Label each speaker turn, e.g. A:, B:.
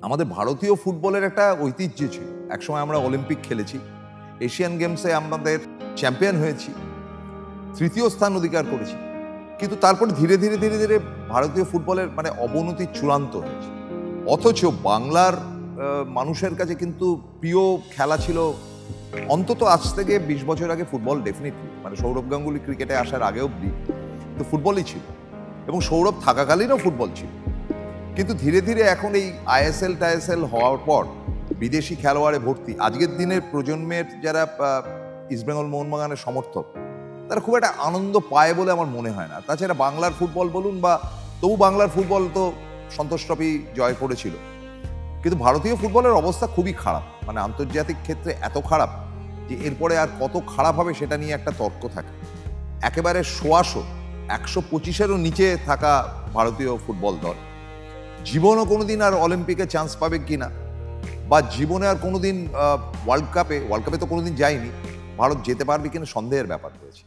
A: আমাদের ভারতীয় ফুটবলের একটা ঐতিহ্য ছিল। একসময় আমরা অলিম্পিক খেলেছি, এশিয়ান গেমসে আমাদের চ্যাম্পিয়ন হয়েছি, তৃতীয় স্থান অধিকার করেছি। কিন্তু তারপরে ধীরে ধীরে ধীরে ধীরে ভারতীয় ফুটবলের অবনতি চূড়ান্ত হয়েছে। অথচ বাংলার মানুষের কাছে কিন্তু প্রিয় খেলা ছিল অন্তত আজ থেকে 20 বছর আগে ফুটবল। ডেফিনেটলি সৌরভ গাঙ্গুলি ক্রিকেটে আসার আগে অবধি তো ফুটবলই ছিল, এবং সৌরভ থাকাকালীনও ফুটবল ছিল। কিন্তু ধীরে ধীরে এখন এই আইএসএল টাইএসএল হওয়ার পর বিদেশি খেলোয়াড়ে ভর্তি। আজকের দিনের প্রজন্মের যারা ইস্টবেঙ্গল মোহনবাগানের সমর্থক, তারা খুব একটা আনন্দ পায় বলে আমার মনে হয় না। তাছাড়া বাংলার ফুটবল বলুন, বা তবু বাংলার ফুটবল তো সন্তোষ ট্রফি জয় করেছিল, কিন্তু ভারতীয় ফুটবলের অবস্থা খুবই খারাপ। আন্তর্জাতিক ক্ষেত্রে এত খারাপ যে এরপরে আর কত খারাপ হবে সেটা নিয়ে একটা তর্ক থাকে। একেবারে 125-এরও নিচে থাকা ভারতীয় ফুটবল দল জীবনও কোনোদিন আর অলিম্পিকে চান্স পাবে কিনা, বা জীবনে আর কোনোদিন ওয়ার্ল্ড কাপে তো কোনোদিন যায়নি, ভারত যেতে পারবে কিনা সন্দেহের ব্যাপার রয়েছে।